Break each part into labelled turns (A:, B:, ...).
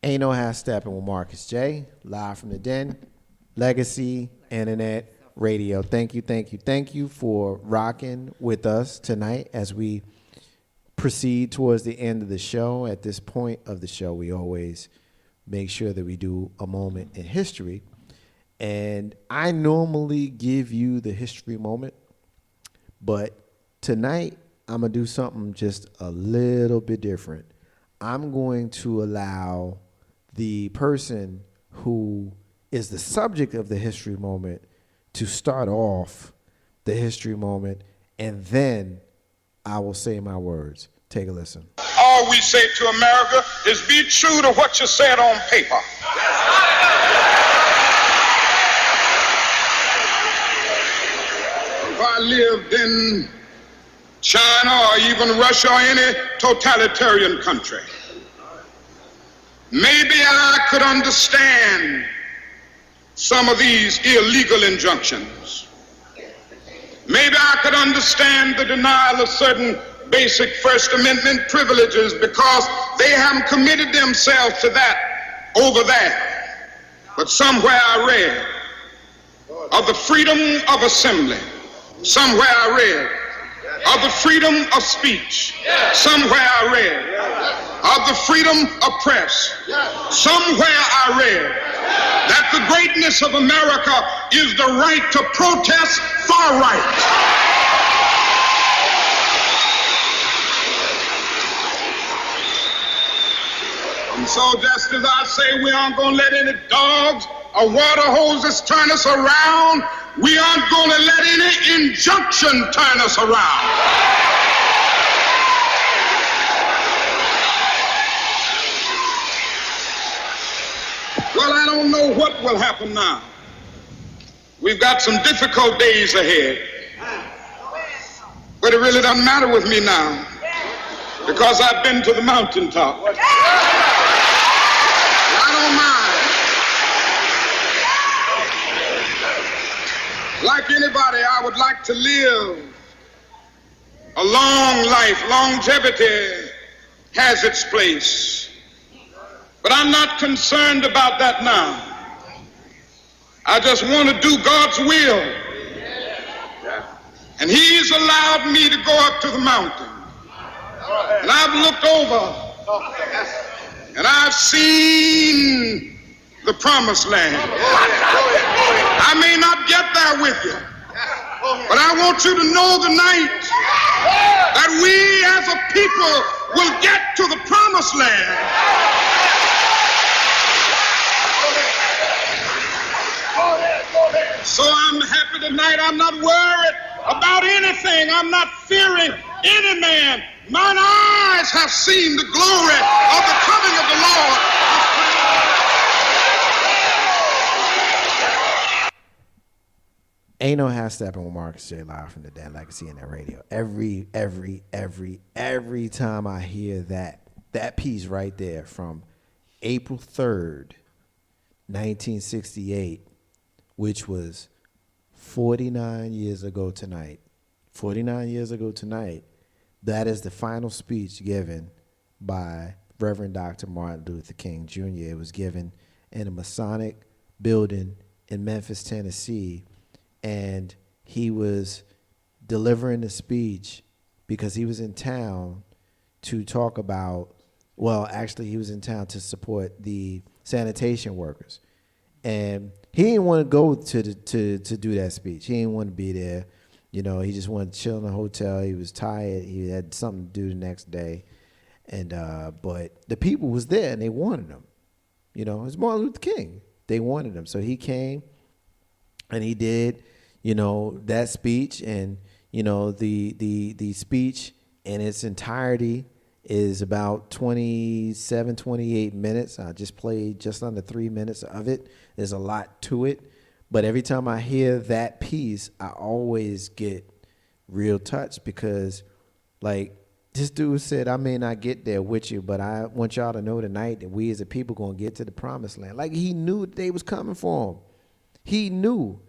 A: Ain't no half stepping with Marcus J. Live from the Den, Legacy Internet Radio. Thank you for rocking with us tonight as we proceed towards the end of the show. At this point of the show, we always make sure that we do a moment in history. And I normally give you the history moment, but tonight I'm going to do something just a little bit different. I'm going to allow the person who is the subject of the history moment to start off the history moment, and then I will say my words. Take a listen.
B: All we say to America is be true to what you said on paper. If I lived in China or even Russia or any totalitarian country, maybe I could understand some of these illegal injunctions. Maybe I could understand the denial of certain basic First Amendment privileges because they haven't committed themselves to that over there. But somewhere I read of the freedom of assembly. Somewhere I read of the freedom of speech. Somewhere I read of the freedom of press. Somewhere I read that the greatness of America is the right to protest far right. And so just as I say we aren't going to let any dogs or water hoses turn us around, we aren't going to let any injunction turn us around. Well, I don't know what will happen now. We've got some difficult days ahead. But it really doesn't matter with me now because I've been to the mountaintop. I don't mind. Like anybody, I would like to live a long life. Longevity has its place. But I'm not concerned about that now. I just want to do God's will. And He's allowed me to go up to the mountain. And I've looked over and I've seen the promised land. I may not get there with you, but I want you to know tonight that we as a people will get to the promised land. So I'm happy tonight. I'm not worried about anything. I'm not fearing any man. Mine eyes have seen the glory of the coming of the Lord.
A: Ain't no half stepping with Marcus J. Live from the Den, Legacy Internet Radio. Every time I hear that piece right there from April 3rd, 1968, which was 49 years ago tonight. 49 years ago tonight, that is the final speech given by Reverend Dr. Martin Luther King Jr. It was given in a Masonic building in Memphis, Tennessee, and he was delivering the speech because he was in town to talk about, well, actually he was in town to support the sanitation workers. And he didn't want to go to do that speech. He didn't want to be there. You know, he just wanted to chill in the hotel. He was tired. He had something to do the next day. And but the people was there and they wanted him. You know, it's Martin Luther King. They wanted him. So he came and he did, you know, that speech. And, you know, the speech in its entirety is about 27, 28 minutes. I just played just under 3 minutes of it. There's a lot to it. But every time I hear that piece, I always get real touched because, like, this dude said, I may not get there with you, but I want y'all to know tonight that we as a people going to get to the promised land. Like, he knew that they was coming for him. He knew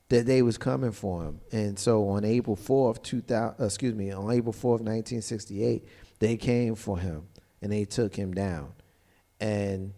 A: that they was coming for him. And so on April 4th, on April 4th, 1968, they came for him and they took him down. And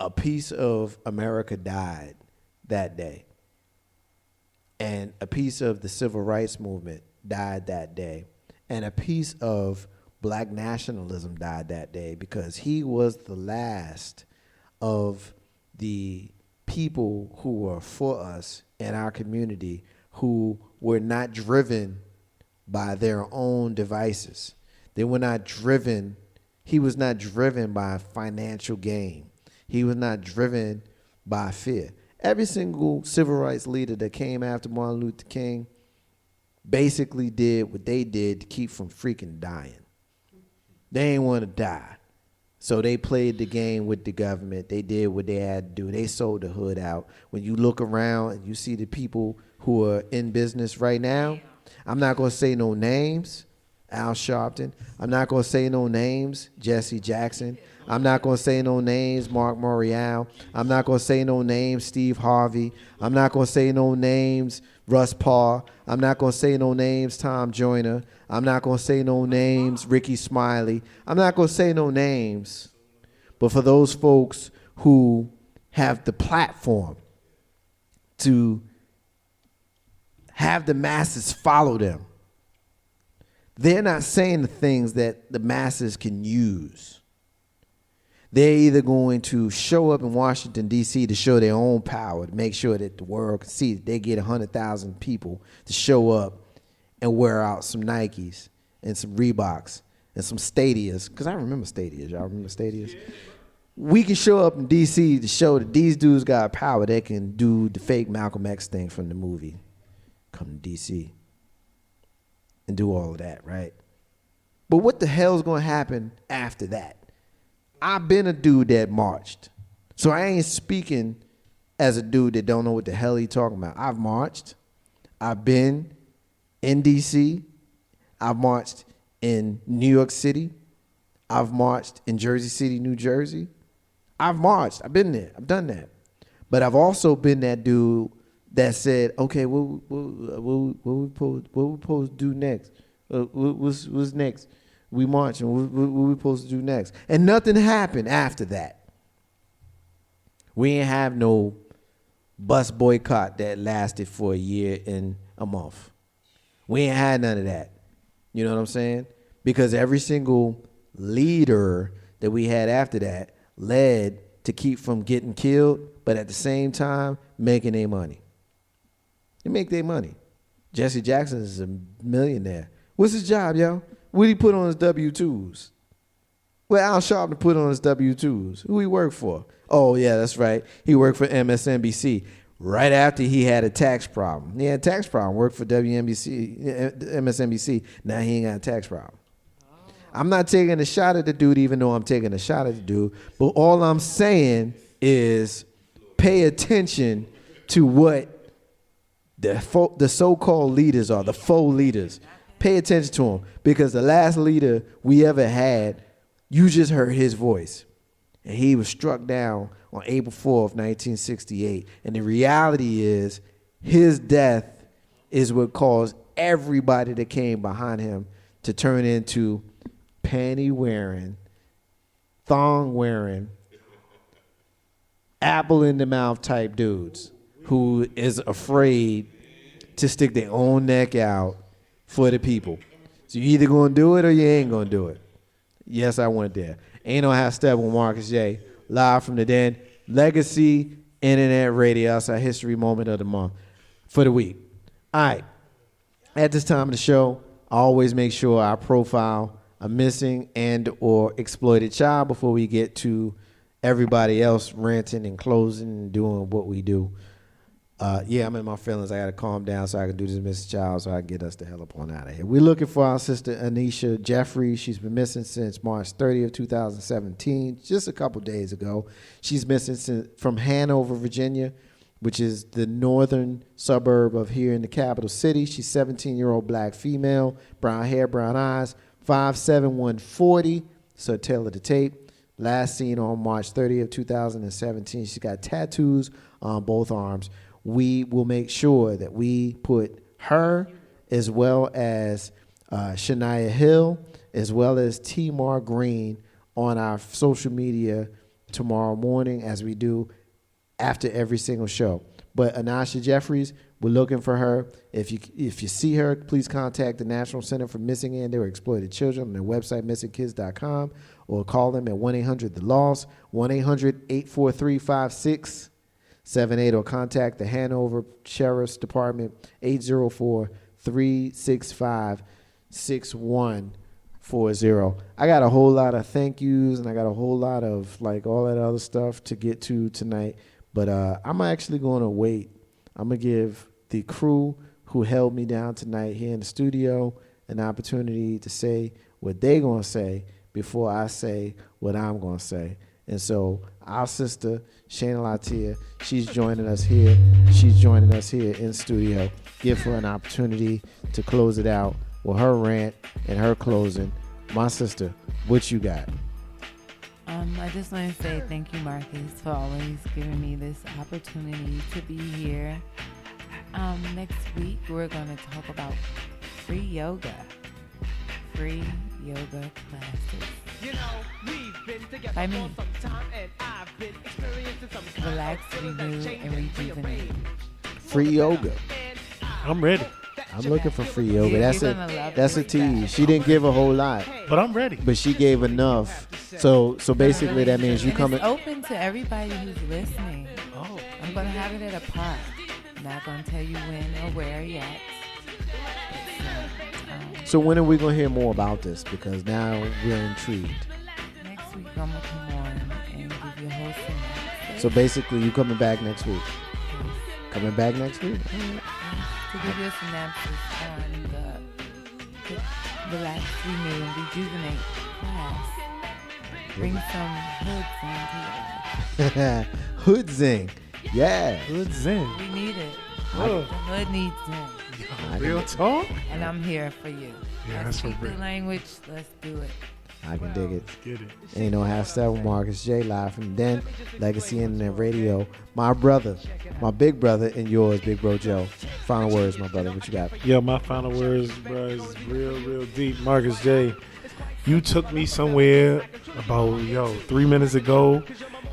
A: a piece of America died that day. And a piece of the civil rights movement died that day. And a piece of black nationalism died that day because he was the last of the people who were for us in our community who were not driven by their own devices. They were not driven. He was not driven by financial gain. He was not driven by fear. Every single civil rights leader that came after Martin Luther King basically did what they did to keep from freaking dying. They didn't want to die. So they played the game with the government. They did what they had to do. They sold the hood out. When you look around and you see the people who are in business right now, I'm not going to say no names, Al Sharpton. I'm not going to say no names, Jesse Jackson. I'm not going to say no names, Mark Morial. I'm not going to say no names, Steve Harvey. I'm not going to say no names, Russ Parr. I'm not going to say no names, Tom Joyner. I'm not going to say no names, Ricky Smiley. I'm not going to say no names. But for those folks who have the platform to have the masses follow them, they're not saying the things that the masses can use. They're either going to show up in Washington, D.C. to show their own power, to make sure that the world can see that they get 100,000 people to show up and wear out some Nikes and some Reeboks and some Stadias. Because I remember Stadias. Y'all remember Stadias? We can show up in D.C. to show that these dudes got power. They can do the fake Malcolm X thing from the movie. Come to D.C. and do all of that, right? But what the hell's going to happen after that? I've been a dude that marched. So I ain't speaking as a dude that don't know what the hell he talking about. I've marched. I've been in D.C. I've marched in New York City. I've marched in Jersey City, New Jersey. I've marched. I've been there. I've done that. But I've also been that dude that said, okay, what we supposed to do next? What's next? We marching. What we supposed to do next? And nothing happened after that. We ain't have no bus boycott that lasted for a year and a month. We ain't had none of that. You know what I'm saying? Because every single leader that we had after that led to keep from getting killed, but at the same time making their money. They make their money. Jesse Jackson is a millionaire. What's his job, yo? What did he put on his W-2s? Well, Al Sharpton put on his W-2s. Who he worked for? Oh, yeah, that's right. He worked for MSNBC right after he had a tax problem. He had a tax problem, worked for MSNBC. Now he ain't got a tax problem. I'm not taking a shot at the dude, even though I'm taking a shot at the dude. But all I'm saying is pay attention to what the so-called leaders are, the faux leaders. Pay attention to them, because the last leader we ever had, you just heard his voice. And he was struck down on April 4th, 1968. And the reality is his death is what caused everybody that came behind him to turn into panty-wearing, thong-wearing, apple-in-the-mouth type dudes who is afraid to stick their own neck out for the people. So you either going to do it or you ain't going to do it. Yes, I went there. Ain't no half step with Marcus J. Live from the Den. Legacy Internet Radio. That's our history moment of the month for the week. All right. At this time of the show, I always make sure I profile a missing and or exploited child before we get to everybody else ranting and closing and doing what we do. Yeah, I'm in my feelings. I got to calm down so I can do this missing child so I can get us the hell up on out of here. We're looking for our sister Anisha Jeffrey. She's been missing since March 30th, 2017, just a couple days ago. She's missing from Hanover, Virginia, which is the northern suburb of here in the capital city. She's 17-year-old black female, brown hair, brown eyes, 5'7", 140. So tail of the tape. Last seen on March 30th, 2017. She's got tattoos on both arms. We will make sure that we put her as well as Shania Hill as well as T-Mar Green on our social media tomorrow morning as we do after every single show. But Anasha Jeffries, we're looking for her. If you see her, please contact the National Center for Missing and or Exploited Children on their website, missingkids.com, or call them at 1-800-THE-LOST, 1-800-843-5678, or contact the Hanover Sheriff's Department, 804-365-6140. I got a whole lot of thank yous, and I got a whole lot of like all that other stuff to get to tonight. But I'm actually going to wait. I'm going to give the crew who held me down tonight here in the studio an opportunity to say what they're going to say before I say what I'm going to say. And so our sister, Shayna Latia, she's joining us here. She's joining us here in studio. Give her an opportunity to close it out with her rant and her closing. My sister, what you got?
C: I just want to say thank you, Marcus, for always giving me this opportunity to be here. Next week, we're going to talk about free yoga classes.
D: You know, we've been together
C: I mean,
D: for some time, and I've been experiencing some kind
C: relax,
D: of
C: renew, and rejuvenate.
A: Free yoga.
E: I'm ready.
A: I'm looking for free yoga.
C: You're
A: That's
C: gonna love
A: that's a
C: this
A: tease.
C: guy.
A: She didn't give a whole lot,
E: But I'm ready.
A: but she gave enough. So basically that means you
C: And
A: coming.
C: it's open to everybody who's listening.
E: Oh,
C: I'm going to have it at a park. Not going to tell you when or where yet.
A: So when are we gonna hear more about this? Because now we're intrigued.
C: Next week, I'm going to come on and give you a whole synopsis.
A: So basically, you coming back next week? Coming back next week?
C: To give you a synopsis on the Relax, Renew, and Rejuvenate class. Bring some hoods into your life.
A: Hood zing, yeah.
E: good zen.
C: We need it.
E: Look.
C: The hood needs them.
E: Real talk?
C: And I'm here for you.
E: Yeah,
C: Let's
E: that's for
C: speak the
E: real.
C: language. Let's do it.
A: I can dig it.
E: Get it.
A: Ain't no half step with Marcus J live from Den Legacy Internet Radio. My brother, my big brother, and yours, Big Bro Joe. Final words, my brother. What you got?
E: Yo, my final words, bro, is real deep. Marcus J, you took me somewhere about, 3 minutes ago,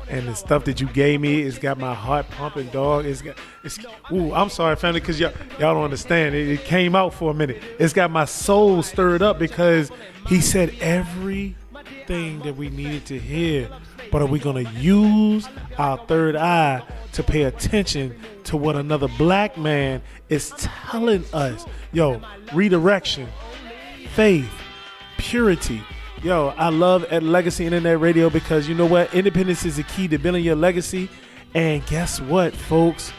E: and the stuff that you gave me, it's got my heart pumping, dog. I'm sorry, family, because y'all don't understand. It came out for a minute. It's got my soul stirred up because he said everything that we needed to hear. But are we going to use our third eye to pay attention to what another black man is telling us? Yo, redirection, faith, purity. Yo, I love at Legacy Internet Radio because you know what? Independence is the key to building your legacy. And guess what, folks?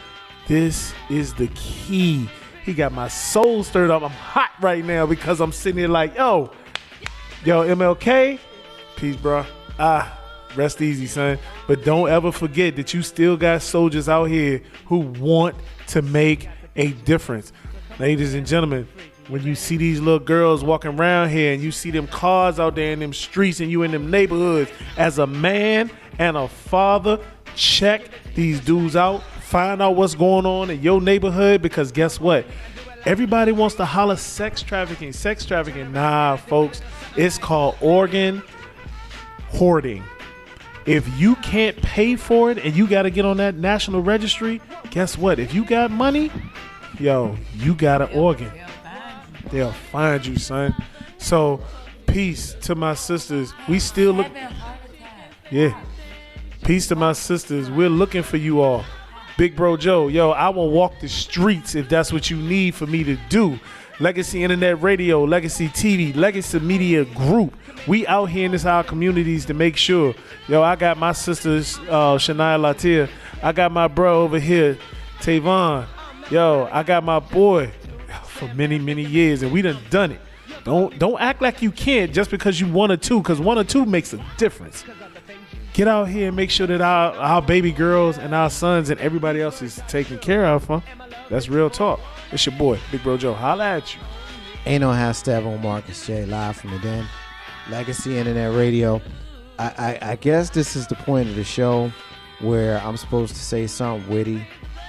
E: This is the key. He got my soul stirred up. I'm hot right now because I'm sitting here like, yo, MLK, peace, bro. Rest easy, son. But don't ever forget that you still got soldiers out here who want to make a difference. Ladies and gentlemen, when you see these little girls walking around here and you see them cars out there in them streets and you in them neighborhoods, as a man and a father, check these dudes out. Find out what's going on in your neighborhood, because guess what? Everybody wants to holler sex trafficking. Nah, folks. It's called organ hoarding. If you can't pay for it and you got to get on that national registry, guess what? If you got money, you got an organ. They'll find you, son. So, peace to my sisters. We still look. Yeah. Peace to my sisters. We're looking for you all. Big Bro Joe, I will walk the streets if that's what you need for me to do. Legacy Internet Radio, Legacy TV, Legacy Media Group. We out here in our communities to make sure. I got my sisters, Shania Latia. I got my bro over here, Tavon. I got my boy for many, many years, and we done it. Don't act like you can't just because you 1 or 2, because 1 or 2 makes a difference. Get out here and make sure that our baby girls and our sons and everybody else is taken care of, huh? That's real talk. It's your boy, Big Bro Joe. Holla at you.
A: Ain't no hashtag on Marcus J live from the Den. Legacy Internet Radio. I guess this is the point of the show where I'm supposed to say something witty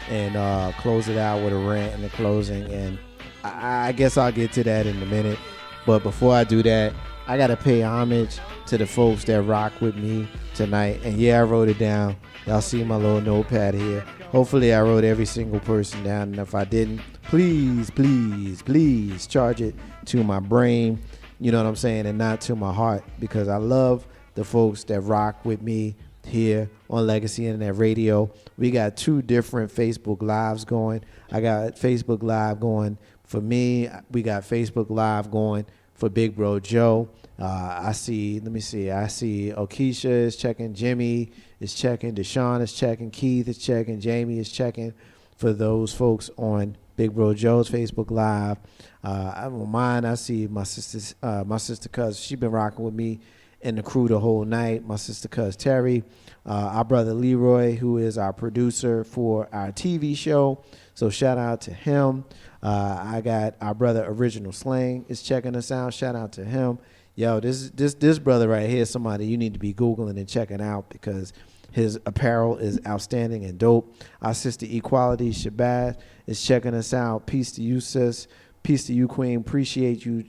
A: and close it out with a rant in the closing. And I guess I'll get to that in a minute. But before I do that, I got to pay homage to the folks that rock with me tonight. And yeah, I wrote it down. Y'all see my little notepad here. Hopefully I wrote every single person down. And if I didn't, please, please, please charge it to my brain. You know what I'm saying? And not to my heart, because I love the folks that rock with me here on Legacy Internet Radio. We got 2 different Facebook Lives going. I got Facebook Live going for me. We got Facebook Live going for Big Bro Joe. I see Okisha is checking, Jimmy is checking, Deshaun is checking, Keith is checking, Jamie is checking for those folks on Big Bro Joe's Facebook Live. I see my sister Cuz, she been rocking with me and the crew the whole night. My sister Cuz Terry, our brother Leroy, who is our producer for our TV show. So shout out to him. I got our brother Original Slang is checking us out. Shout out to him. Yo, this brother right here is somebody you need to be Googling and checking out, because his apparel is outstanding and dope. Our sister Equality Shabazz is checking us out. Peace to you, sis. Peace to you, Queen. Appreciate you,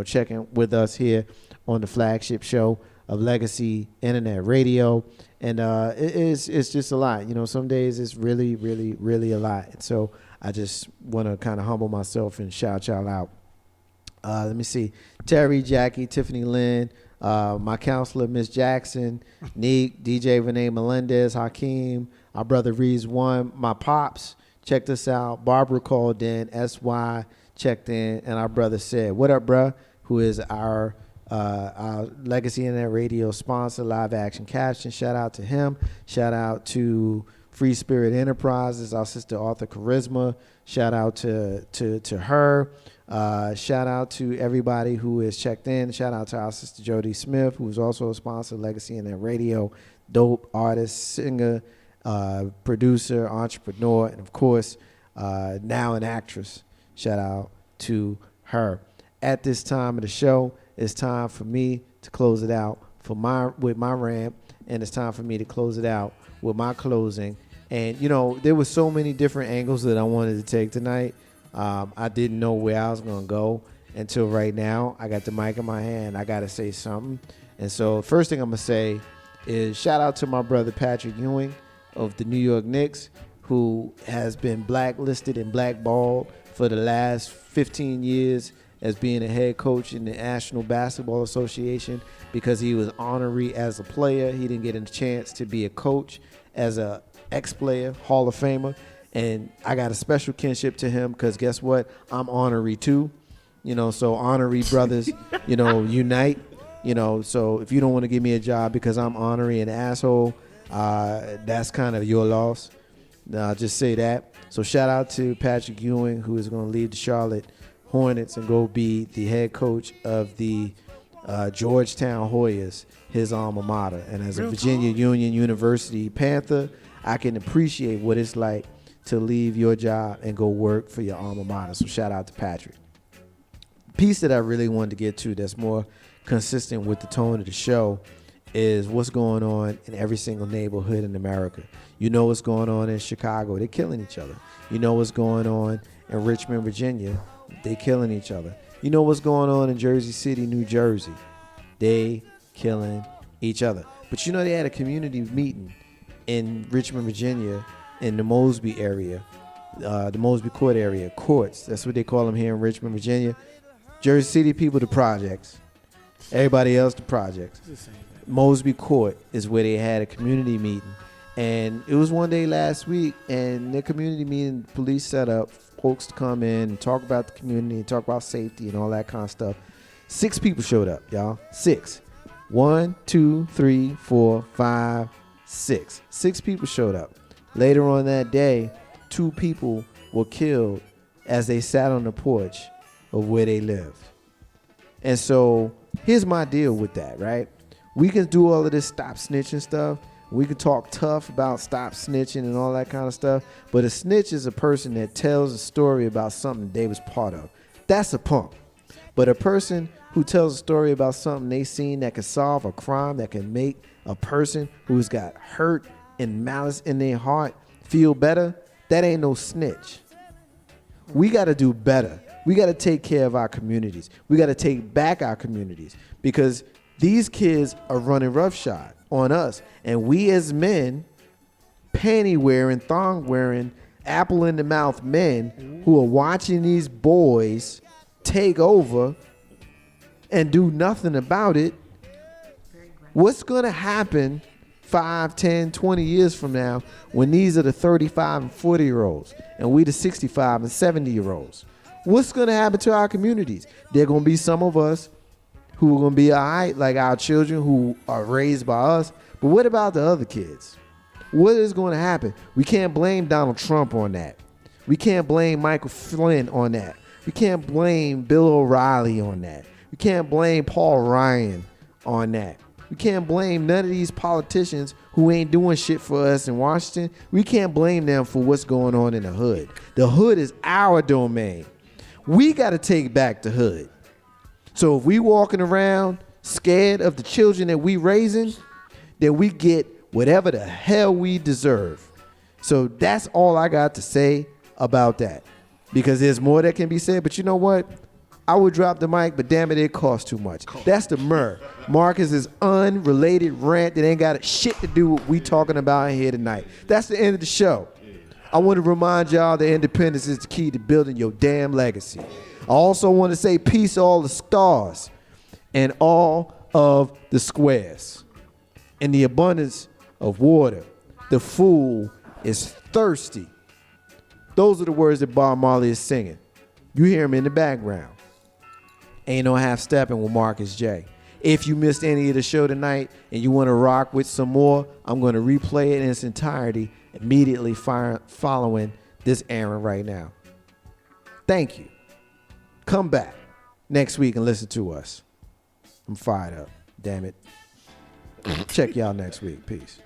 A: checking with us here on the flagship show of Legacy Internet Radio. And it's just a lot. Some days it's really, really, really a lot. And so I just want to kind of humble myself and shout y'all out. Let me see. Terry, Jackie, Tiffany Lynn, my counselor, Miss Jackson, Neek, DJ Renee Melendez, Hakeem, our brother Reeves One, my pops checked us out. Barbara called in, SY checked in, and our brother said, "What up, bruh?" Who is our Legacy Internet Radio sponsor, Live Action Caption. Shout out to him. Shout out to Free Spirit Enterprises, our sister Arthur Charisma. Shout out to her. Shout out to everybody who is checked in. Shout out to our sister Jody Smith, who is also a sponsor of Legacy Internet Radio. Dope artist, singer, producer, entrepreneur, and of course, now an actress. Shout out to her. At this time of the show, it's time for me to close it out with my rant, and it's time for me to close it out with my closing. And there were so many different angles that I wanted to take tonight. I didn't know where I was gonna go until right now. I got the mic in my hand. I gotta say something. And so first thing I'm gonna say is shout out to my brother Patrick Ewing of the New York Knicks, who has been blacklisted and blackballed for the last 15 years as being a head coach in the National Basketball Association, because he was honorary as a player. He didn't get a chance to be a coach as a ex-player, Hall of Famer. And I got a special kinship to him, because guess what? I'm honorary too. So honorary brothers, unite. So if you don't want to give me a job because I'm honorary and asshole, that's kind of your loss. I'll just say that. So shout out to Patrick Ewing, who is going to leave the Charlotte Hornets and go be the head coach of the Georgetown Hoyas, his alma mater. And as a Virginia Union University Panther, I can appreciate what it's like to leave your job and go work for your alma mater. So shout out to Patrick. Piece that I really wanted to get to that's more consistent with the tone of the show is what's going on in every single neighborhood in America. What's going on in Chicago. They're killing each other. What's going on in Richmond, Virginia. They killing each other. What's going on in Jersey City, New Jersey. They killing each other. But they had a community meeting in Richmond, Virginia, in the Mosby area, the Mosby Court area, courts. That's what they call them here in Richmond, Virginia. Jersey City people, the projects. Everybody else, the projects. Mosby Court is where they had a community meeting. And it was one day last week, and the community meeting, police set up folks to come in and talk about the community and talk about safety and all that kind of stuff. 6 people showed up, y'all. 6. 1, 2, 3, 4, 5, 6. 6 people showed up. Later on that day, 2 people were killed as they sat on the porch of where they lived. And so here's my deal with that, right? We can do all of this stop snitching stuff. We can talk tough about stop snitching and all that kind of stuff. But a snitch is a person that tells a story about something they was part of. That's a punk. But a person who tells a story about something they seen that can solve a crime, that can make a person who's got hurt and malice in their heart feel better, that ain't no snitch. We got to do better We got to take care of our communities. We got to take back our communities because these kids are running roughshod on us. And we as men, panty wearing, thong wearing, apple in the mouth men who are watching these boys take over and do nothing about it. What's going to happen 5, 10, 20 years from now when these are the 35 and 40-year-olds and we the 65 and 70-year-olds? What's going to happen to our communities? There are going to be some of us who are going to be all right, like our children who are raised by us. But what about the other kids? What is going to happen? We can't blame Donald Trump on that. We can't blame Michael Flynn on that. We can't blame Bill O'Reilly on that. We can't blame Paul Ryan on that. We can't blame none of these politicians who ain't doing shit for us in Washington. We can't blame them for what's going on in the hood. The hood is our domain. We got to take back the hood. So if we walking around scared of the children that we raising, then we get whatever the hell we deserve. So that's all I got to say about that. Because there's more that can be said. But you know what? I would drop the mic, but damn it, it costs too much. That's the myrrh. Marcus's unrelated rant that ain't got shit to do with what we talking about here tonight. That's the end of the show. I want to remind y'all that independence is the key to building your damn legacy. I also want to say peace to all the stars and all of the squares. In the abundance of water, the fool is thirsty. Those are the words that Bob Marley is singing. You hear him in the background. Ain't no half stepping with Marcus J. If you missed any of the show tonight and you want to rock with some more, I'm going to replay it in its entirety immediately following this airing right now. Thank you. Come back next week and listen to us. I'm fired up. Damn it. Check y'all next week. Peace.